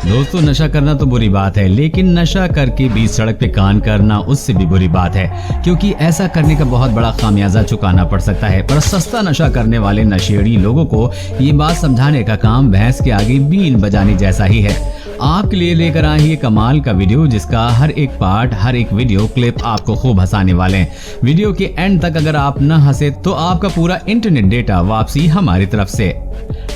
दोस्तों, नशा करना तो बुरी बात है, लेकिन नशा करके बीच सड़क पे कान करना उससे भी बुरी बात है, क्योंकि ऐसा करने का बहुत बड़ा खामियाजा चुकाना पड़ सकता है। पर सस्ता नशा करने वाले नशेड़ी लोगों को ये बात समझाने का काम भैंस के आगे बीन बजाने जैसा ही है। आपके लिए लेकर आए ये कमाल का वीडियो, जिसका हर एक पार्ट, हर एक वीडियो क्लिप आपको खूब हंसाने वाले हैं। वीडियो के एंड तक अगर आप न हंसे तो आपका पूरा इंटरनेट डेटा वापसी हमारी तरफ से।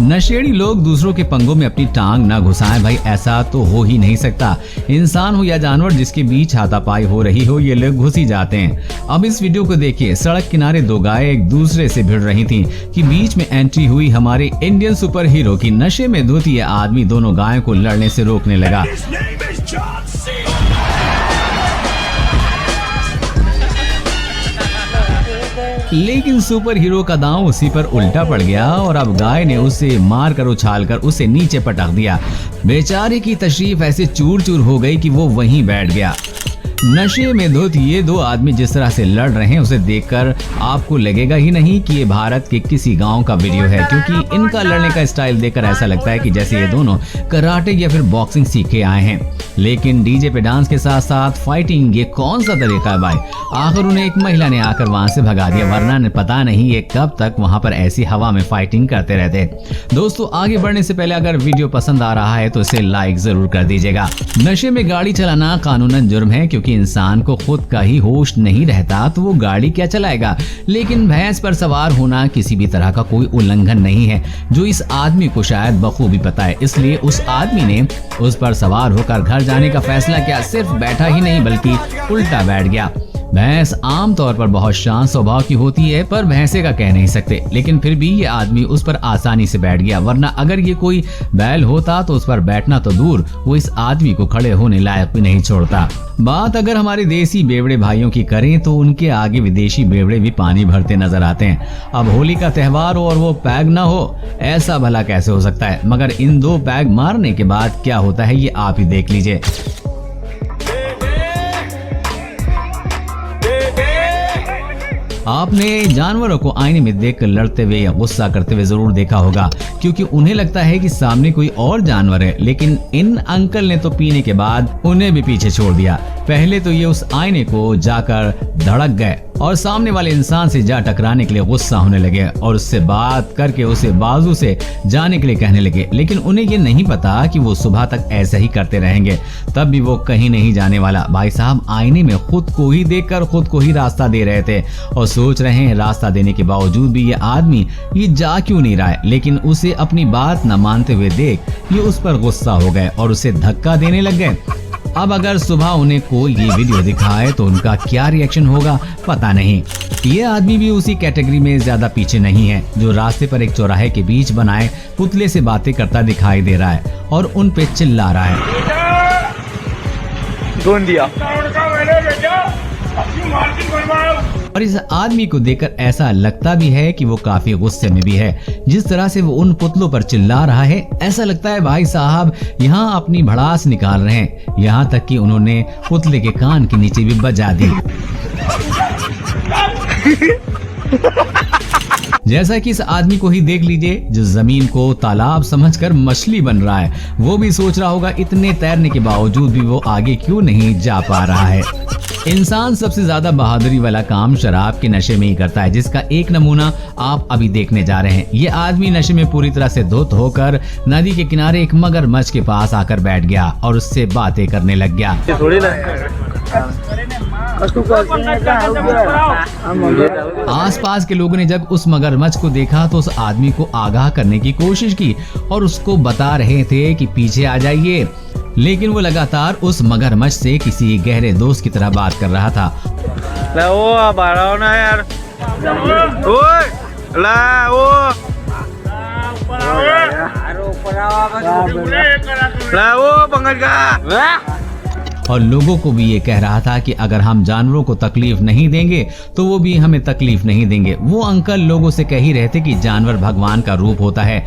नशेड़ी लोग दूसरों के पंगों में अपनी टांग न घुसाएं भाई, ऐसा तो हो ही नहीं सकता। इंसान हो या जानवर, जिसके बीच हाथापाई हो रही हो, ये लोग घुस ही जाते हैं। अब इस वीडियो को देखिए। सड़क किनारे दो गायें एक दूसरे से भिड़ रही थीं कि बीच में एंट्री हुई हमारे इंडियन सुपर हीरो की नशे में धुत ये आदमी दोनों गायों को लड़ने से रोकने लगा। लेकिन सुपर हीरो का दांव उसी पर उल्टा पड़ गया और अब गाय ने उसे मार कर उछाल कर उसे नीचे पटक दिया। बेचारे की तशरीफ ऐसे चूर चूर हो गई कि वो वहीं बैठ गया। नशे में धुत ये दो आदमी जिस तरह से लड़ रहे हैं, उसे देखकर आपको लगेगा ही नहीं कि ये भारत के किसी गांव का वीडियो है, क्योंकि इनका लड़ने का स्टाइल देखकर ऐसा लगता है कि जैसे ये दोनों कराटे या फिर बॉक्सिंग सीख के आए हैं। लेकिन डीजे पे डांस के साथ साथ फाइटिंग, ये कौन सा तरीका है भाई? आखिर उन्हें एक महिला ने आकर वहां से भगा दिया, वरना पता नहीं ये कब तक वहां पर ऐसी हवा में फाइटिंग करते रहते। दोस्तों, आगे बढ़ने से पहले अगर वीडियो पसंद आ रहा है तो इसे लाइक जरूर कर दीजिएगा। नशे में गाड़ी चलाना कानूनन जुर्म है, क्योंकि इंसान को खुद का ही होश नहीं रहता तो वो गाड़ी क्या चलाएगा। लेकिन भैंस पर सवार होना किसी भी तरह का कोई उल्लंघन नहीं है, जो इस आदमी को शायद बखूबी पता है। इसलिए उस आदमी ने उस पर सवार होकर घर जाने का फैसला किया। सिर्फ बैठा ही नहीं बल्कि उल्टा बैठ गया। भैंस आमतौर पर बहुत शांत स्वभाव की होती है, पर भैंसे का कह नहीं सकते। लेकिन फिर भी ये आदमी उस पर आसानी से बैठ गया, वरना अगर ये कोई बैल होता तो उस पर बैठना तो दूर, वो इस आदमी को खड़े होने लायक भी नहीं छोड़ता। बात अगर हमारे देसी बेवड़े भाइयों की करें तो उनके आगे विदेशी बेवड़े भी पानी भरते नजर आते हैं। अब होली का त्योहार हो और वो पैग ना हो, ऐसा भला कैसे हो सकता है? मगर इन दो पैग मारने के बाद क्या होता है ये आप ही देख लीजिए। आपने जानवरों को आईने में देखकर लड़ते हुए या गुस्सा करते हुए जरूर देखा होगा, क्योंकि उन्हें लगता है कि सामने कोई और जानवर है। लेकिन इन अंकल ने तो पीने के बाद उन्हें भी पीछे छोड़ दिया। पहले तो ये उस आईने को जाकर धड़क गए और सामने वाले इंसान से जा टकराने के लिए गुस्सा होने लगे और उससे बात करके उसे बाजू से जाने के लिए कहने लगे। लेकिन उन्हें ये नहीं पता कि वो सुबह तक ऐसे ही करते रहेंगे, तब भी वो कहीं नहीं जाने वाला। भाई साहब आईने में खुद को ही देखकर खुद को ही रास्ता दे रहे थे और सोच रहे हैं रास्ता देने के बावजूद भी ये आदमी ये जा क्यों नहीं रहा है। लेकिन उसे अपनी बात न मानते हुए देख ये उस पर गुस्सा हो गए और उसे धक्का देने लग गए। अब अगर सुबह उन्हें कोई ये वीडियो दिखाए तो उनका क्या रिएक्शन होगा पता नहीं। ये आदमी भी उसी कैटेगरी में ज्यादा पीछे नहीं है, जो रास्ते पर एक चौराहे के बीच बनाए पुतले से बातें करता दिखाई दे रहा है और उन पे चिल्ला रहा है। और इस आदमी को देखकर ऐसा लगता भी है कि वो काफी गुस्से में भी है। जिस तरह से वो उन पुतलों पर चिल्ला रहा है, ऐसा लगता है भाई साहब यहाँ अपनी भड़ास निकाल रहे हैं। यहाँ तक कि उन्होंने पुतले के कान के नीचे भी बजा दी। जैसा कि इस आदमी को ही देख लीजिए, जो जमीन को तालाब समझकर मछली बन रहा है। वो भी सोच रहा होगा इतने तैरने के बावजूद भी वो आगे क्यों नहीं जा पा रहा है। इंसान सबसे ज्यादा बहादुरी वाला काम शराब के नशे में ही करता है, जिसका एक नमूना आप अभी देखने जा रहे हैं। ये आदमी नशे में पूरी तरह से धुत होकर नदी के किनारे एक मगरमच्छ के पास आकर बैठ गया और उससे बातें करने लग गया। आसपास के लोगों ने जब उस मगरमच्छ को देखा तो उस आदमी को आगाह करने की कोशिश की और उसको बता रहे थे कि पीछे आ जाइए, लेकिन वो लगातार उस मगरमच्छ से किसी गहरे दोस्त की तरह बात कर रहा था। और लोगों को भी ये कह रहा था कि अगर हम जानवरों को तकलीफ नहीं देंगे तो वो भी हमें तकलीफ नहीं देंगे। वो अंकल लोगों से कह ही रहे थे कि जानवर भगवान का रूप होता है।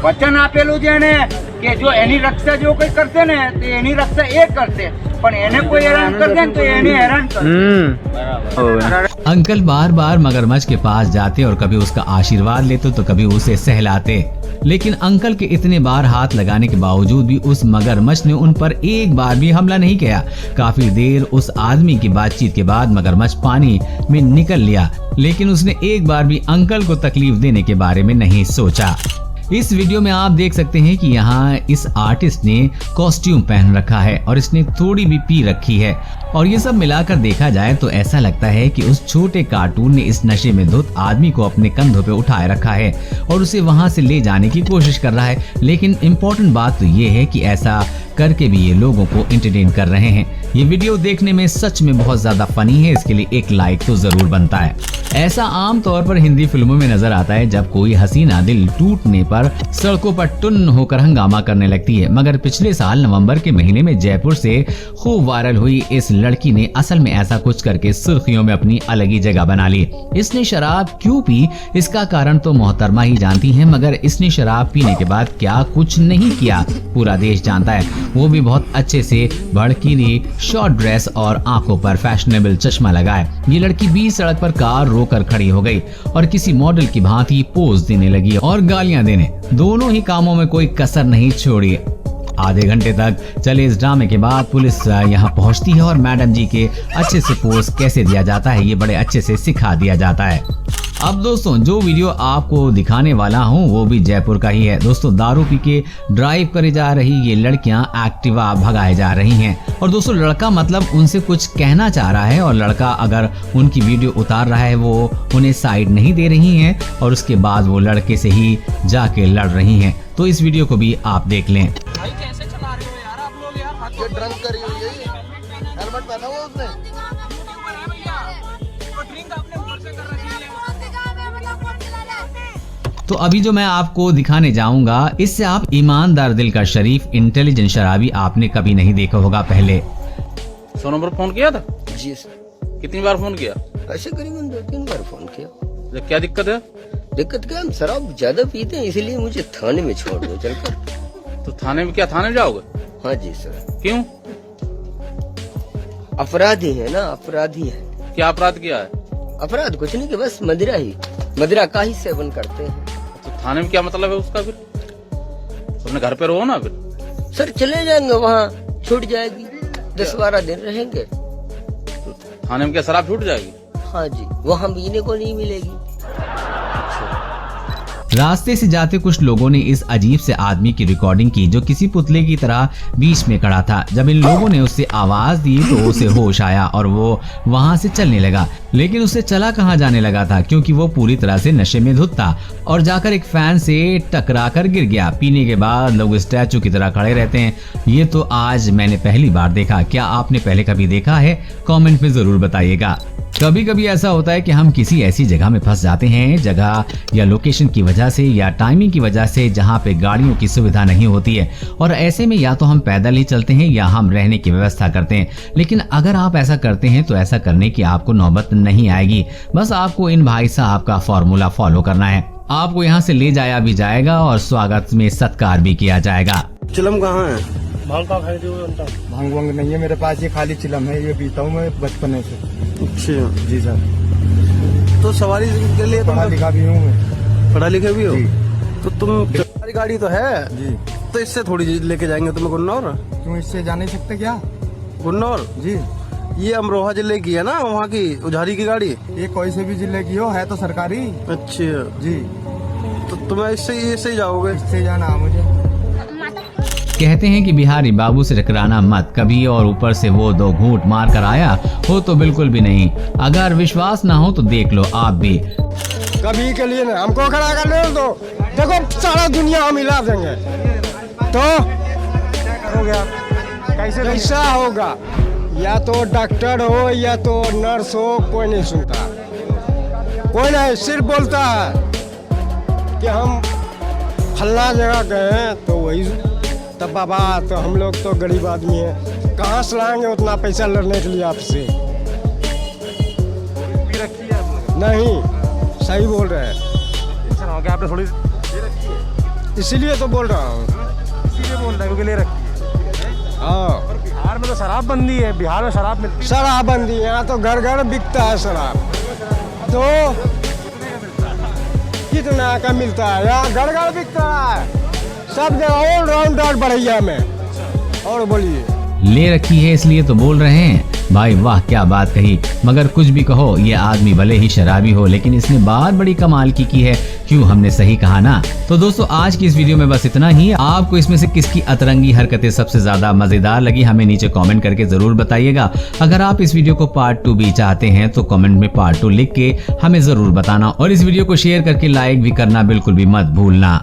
વચન આપેલું છે ને કે જો એની રક્ષા જો કોઈ કરશે ને તો એની રક્ષા એ કરશે, પણ એને કોઈ હેરાન કરશે ને તો એને હેરાન કરશે। अंकल बार बार मगरमच्छ के पास जाते और कभी उसका आशीर्वाद लेते तो कभी उसे सहलाते, लेकिन अंकल के इतने बार हाथ लगाने के बावजूद भी उस मगरमच्छ ने उन पर एक बार भी हमला नहीं किया। काफी देर उस आदमी की बातचीत के बाद मगरमच्छ पानी में निकल लिया, लेकिन उसने एक बार भी अंकल को तकलीफ देने के बारे में नहीं सोचा। इस वीडियो में आप देख सकते हैं कि यहाँ इस आर्टिस्ट ने कॉस्ट्यूम पहन रखा है और इसने थोड़ी भी पी रखी है, और ये सब मिलाकर देखा जाए तो ऐसा लगता है कि उस छोटे कार्टून ने इस नशे में धुत आदमी को अपने कंधों पे उठाए रखा है और उसे वहां से ले जाने की कोशिश कर रहा है। लेकिन इम्पोर्टेंट बात तो ये है कि ऐसा करके भी ये लोगों को एंटरटेन कर रहे हैं। ये वीडियो देखने में सच में बहुत ज्यादा फनी है, इसके लिए एक लाइक तो जरूर बनता है। ऐसा आम तौर पर हिंदी फिल्मों में नजर आता है जब कोई हसीना दिल टूटने पर सड़कों पर टुन्न होकर हंगामा करने लगती है, मगर पिछले साल नवंबर के महीने में जयपुर से खूब वायरल हुई इस लड़की ने असल में ऐसा कुछ करके सुर्खियों में अपनी अलग ही जगह बना ली। इसने शराब क्यों पी इसका कारण तो मोहतरमा ही जानती है, मगर इसने शराब पीने के बाद क्या कुछ नहीं किया पूरा देश जानता है, वो भी बहुत अच्छे से भड़कीनी शॉर्ट ड्रेस और आंखों पर फैशनेबल चश्मा लगाए। ये लड़की बीच सड़क पर कार रोकर खड़ी हो गई और किसी मॉडल की भांति पोज देने लगी और गालियां देने, दोनों ही कामों में कोई कसर नहीं छोड़ी। आधे घंटे तक चले इस ड्रामे के बाद पुलिस यहाँ पहुँचती है और मैडम जी के अच्छे से पोज कैसे दिया जाता है ये बड़े अच्छे से सिखा दिया जाता है। अब दोस्तों जो वीडियो आपको दिखाने वाला हूँ वो भी जयपुर का ही है। दोस्तों दारू पी के ड्राइव करे जा रही ये लड़कियां एक्टिवा भगाए जा रही हैं, और दोस्तों लड़का मतलब उनसे कुछ कहना चाह रहा है और लड़का अगर उनकी वीडियो उतार रहा है वो उन्हें साइड नहीं दे रही हैं और उसके बाद वो लड़के से ही जाके लड़ रही हैं। तो इस वीडियो को भी आप देख लें। भाई कैसे चला रहे हो यार आप लोग यार, हाथ ये ड्रंक करी हुई है, हेलमेट पहना हुआ उसने। यूट्यूबर है भैया, तो ड्रिंक आपने ऊपर से कर रखी है। तो अभी जो मैं आपको दिखाने जाऊंगा इससे आप ईमानदार दिल का शरीफ इंटेलिजेंट शराबी आपने कभी नहीं देखा होगा पहले। 100 नंबर फोन किया था? जी सर। कितनी बार फोन किया? ऐसे करीबन 2-3 बार फोन किया। क्या दिक्कत है? दिक्कत क्या, हम शराब ज्यादा पीते हैं इसलिए मुझे थाने में छोड़ दो चलकर। तो थाने में क्या, थाने में जाओगे? हाँ जी सर। क्यों? अपराधी है ना, अपराधी है। क्या अपराध किया है? अपराध कुछ नहीं कि बस मदिरा का ही सेवन करते हैं। तो थाने में क्या मतलब है उसका फिर? अपने घर पे रहो ना फिर। सर चले जाएंगे वहाँ, छूट जाएगी, 10-12 दिन रहेंगे। तो थाने में क्या शराब छूट जाएगी? हाँ जी, वहाँ पीने को नहीं मिलेगी। रास्ते से जाते कुछ लोगों ने इस अजीब से आदमी की रिकॉर्डिंग की जो किसी पुतले की तरह बीच में खड़ा था। जब इन लोगों ने उससे आवाज दी तो उसे होश आया और वो वहां से चलने लगा, लेकिन उसे चला कहां जाने लगा था क्योंकि वो पूरी तरह से नशे में धुत था और जाकर एक फैन से टकरा कर गिर गया। पीने के बाद लोग स्टैचू की तरह खड़े रहते हैं, ये तो आज मैंने पहली बार देखा। क्या आपने पहले कभी देखा है? कमेंट में जरूर बताइएगा। कभी कभी ऐसा होता है कि हम किसी ऐसी जगह में फंस जाते हैं, जगह या लोकेशन की वजह से या टाइमिंग की वजह से जहाँ पे गाड़ियों की सुविधा नहीं होती है, और ऐसे में या तो हम पैदल ही चलते हैं या हम रहने की व्यवस्था करते हैं। लेकिन अगर आप ऐसा करते हैं तो ऐसा करने की आपको नौबत नहीं आएगी, बस आपको इन भाई साहब का फॉर्मूला फॉलो करना है। आपको यहाँ से ले जाया भी जाएगा और स्वागत में सत्कार भी किया जाएगा। चिलम कहाँ है? भांग का खाई भांग वांग नहीं है मेरे पास, ये खाली चिलम है, ये पीता हूँ मैं बचपन से। अच्छा जी सर। तो सवारी के लिए पढ़ा लिखा भी हूँ मैं। पढ़ा लिखा भी हो? जी। तो तुम तुम्हारी गाड़ी तो है जी, तो इससे थोड़ी लेके जाएंगे तुम्हें गुन्नौर। क्यों इससे जा नहीं सकते क्या? गुन्नौर जी, ये अमरोहा जिले की है ना, वहाँ की उधारी की गाड़ी। ये कोई से भी जिले की हो, है तो सरकारी। अच्छा जी, तो तुम्हें इससे ही जाओगे? इससे जाना है मुझे। कहते हैं कि बिहारी बाबू से टकराना मत कभी, और ऊपर से वो 2 घूंट मार कर आया हो तो बिल्कुल भी नहीं। अगर विश्वास ना हो तो देख लो आप भी। कभी के लिए ना हमको खड़ा कर ले दो, देखो सारा दुनिया हम हिला देंगे तो हो गया। कैसा होगा? या तो डॉक्टर हो या तो नर्स हो, कोई नहीं सुनता, कोई नहीं, सिर्फ बोलता है कि हम फल्ला जगह गए हैं तो वही। तब बाबा तो हम लोग तो गरीब आदमी हैं, कहाँ से लाएंगे उतना पैसा लड़ने के लिए आपसे? नहीं, सही बोल रहे हैं। आपने थोड़ी इसीलिए तो बोल रहा हूँ। इसीलिए बोल रहा है क्योंकि ले रखी है। हाँ, बिहार में तो शराबबंदी है, बिहार में शराब मिलती शराबबंदी यहाँ तो घर घर बिकता है शराब। तो कितना का मिलता है? यहाँ घर घर बिकता है सब जगह, ऑलराउंडर बढ़िया में। और बोलिए, ले रखी है इसलिए तो बोल रहे हैं। भाई वाह, क्या बात कही। मगर कुछ भी कहो, ये आदमी भले ही शराबी हो लेकिन इसने बात बड़ी कमाल की है। क्यों, हमने सही कहा ना। तो दोस्तों आज की इस वीडियो में बस इतना ही। आपको इसमें से किसकी अतरंगी हरकतें सबसे ज्यादा मजेदार लगी, हमें नीचे कमेंट करके जरूर बताइएगा। अगर आप इस वीडियो को पार्ट 2 भी चाहते हैं तो कमेंट में पार्ट 2 लिख के हमें जरूर बताना, और इस वीडियो को शेयर करके लाइक भी करना बिल्कुल भी मत भूलना।